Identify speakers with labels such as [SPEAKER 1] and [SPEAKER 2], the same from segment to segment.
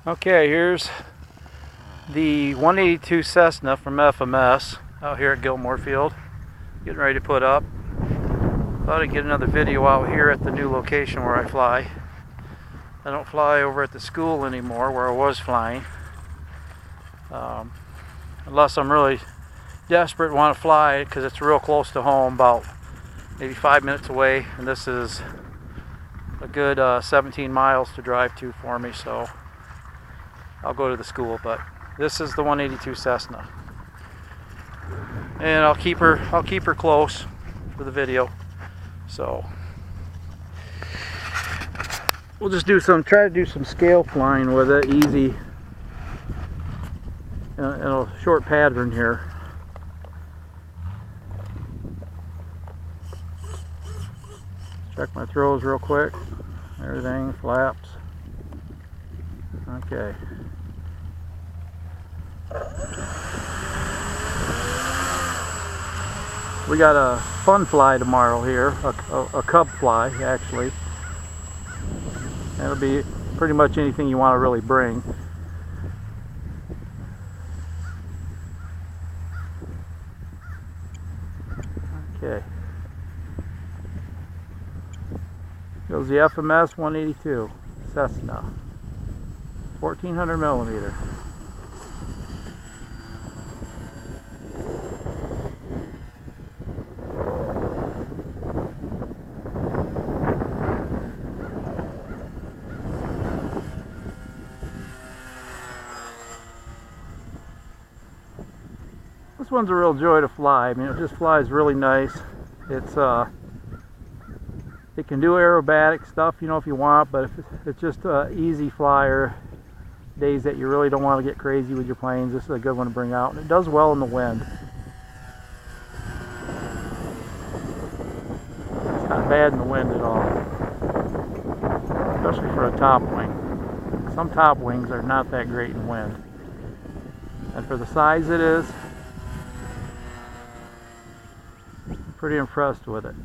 [SPEAKER 1] Okay, here's the 182 Cessna from FMS out here at Gilmore Field, getting ready to put up. Thought I'd get another video out here at the new location where I fly. I don't fly over at the school anymore where I was flying, unless I'm really desperate and want to fly, because it's real close to home, about maybe 5 minutes away, and this is a good 17 miles to drive to for me, so I'll go to the school. But this is the 182 Cessna, and I'll keep her close for the video. So we'll just try to do some scale flying with it, easy, in a short pattern here. Check my throws real quick. Everything flaps. Okay. We got a fun fly tomorrow here, a cub fly actually. It'll be pretty much anything you want to really bring. Okay. Goes the FMS 182 Cessna, 1400 millimeter. This one's a real joy to fly. I mean, it just flies really nice. It can do aerobatic stuff, you know, if you want, but if it's just an easy flyer, days that you really don't want to get crazy with your planes, this is a good one to bring out. And it does well in the wind. It's not bad in the wind at all, especially for a top wing. Some top wings are not that great in wind. And for the size it is, I'm pretty impressed with it.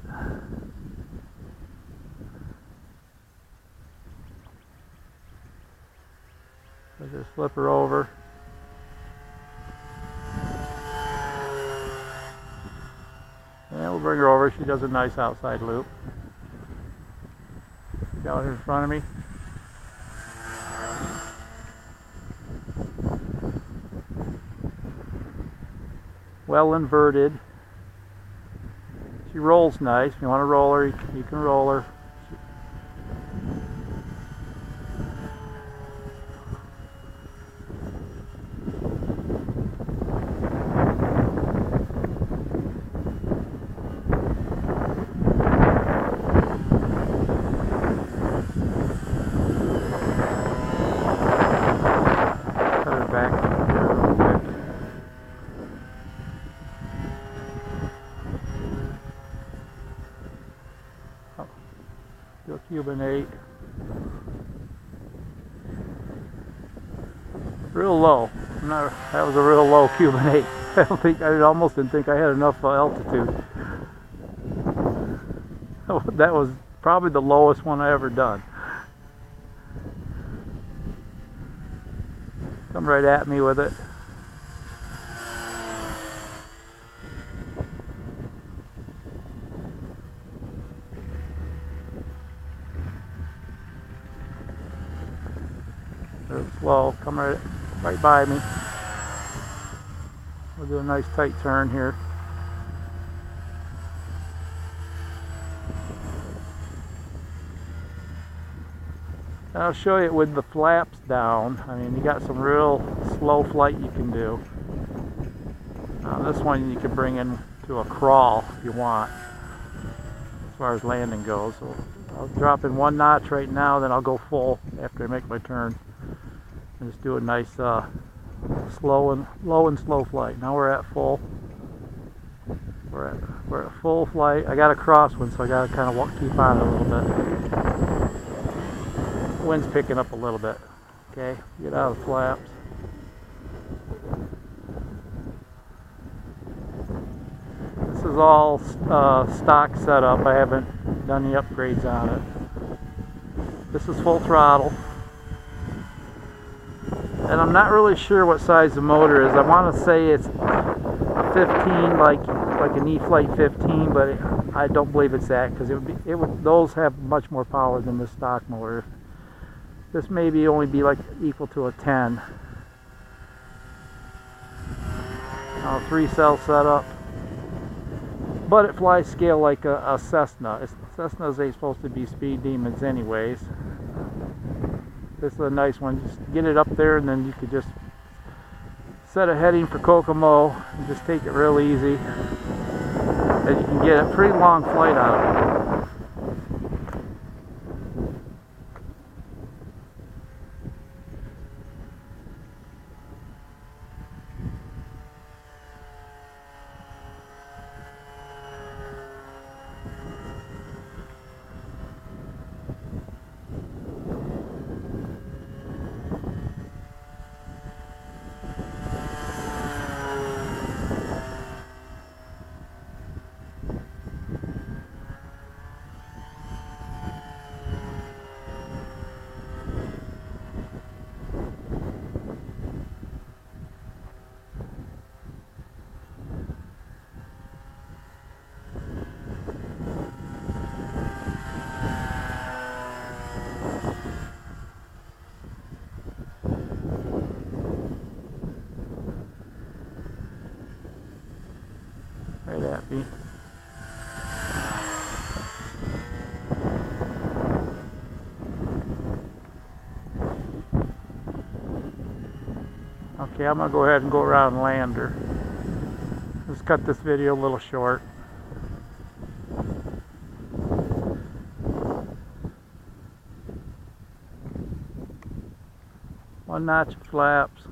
[SPEAKER 1] I just flip her over. And we'll bring her over. She does a nice outside loop. Down here in front of me. Well inverted. She rolls nice. If you want to roll her, you can roll her. Cuban 8. Real low. That was a real low Cuban 8. I almost didn't think I had enough altitude. That was probably the lowest one I ever done. Come right at me with it. Slow, come right by me. We'll do a nice tight turn here. And I'll show you with the flaps down. I mean, you got some real slow flight you can do. This one you can bring in to a crawl if you want, as far as landing goes. So I'll drop in 1 notch right now, then I'll go full after I make my turn. And just do a nice low and slow flight. Now we're at full. We're at full flight. I got a crosswind, so I got to kind of keep on it a little bit. Wind's picking up a little bit. Okay, get out of the flaps. This is all stock setup. I haven't done any upgrades on it. This is full throttle. and I'm not really sure what size the motor is. I want to say it's a 15, like an E-Flight 15, but I don't believe it's that, because those have much more power than this stock motor. This maybe only be like equal to a 10. 3-cell setup, but it flies scale like a Cessna. Cessnas ain't supposed to be speed demons anyways. This is a nice one. Just get it up there, and then you could just set a heading for Kokomo and just take it real easy, and you can get a pretty long flight out of it. Right at me. Okay, I'm going to go ahead and go around and land her. Let's cut this video a little short. One notch of flaps.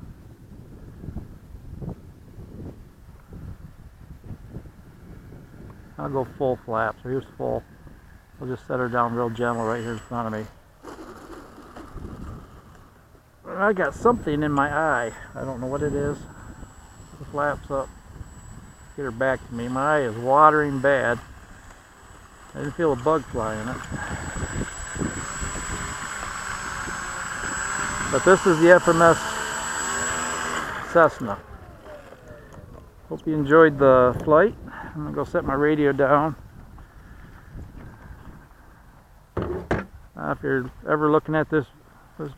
[SPEAKER 1] I'll go full flaps. Here's full. I'll just set her down real gentle right here in front of me. I got something in my eye. I don't know what it is. The flaps up. Get her back to me. My eye is watering bad. I didn't feel a bug fly in it. But this is the FMS Cessna. Hope you enjoyed the flight. I'm going to go set my radio down. If you're ever looking at this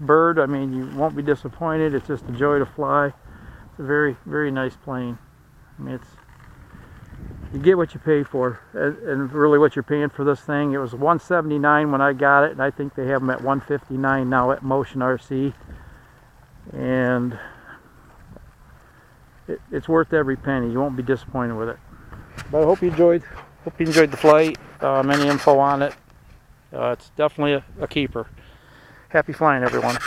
[SPEAKER 1] bird, I mean, you won't be disappointed. It's just a joy to fly. It's a very, very nice plane. I mean, you get what you pay for, and really what you're paying for this thing. It was $179 when I got it, and I think they have them at $159 now at Motion RC. And it's worth every penny. You won't be disappointed with it. But I hope you enjoyed the flight. Any info on it, it's definitely a keeper. Happy flying, everyone.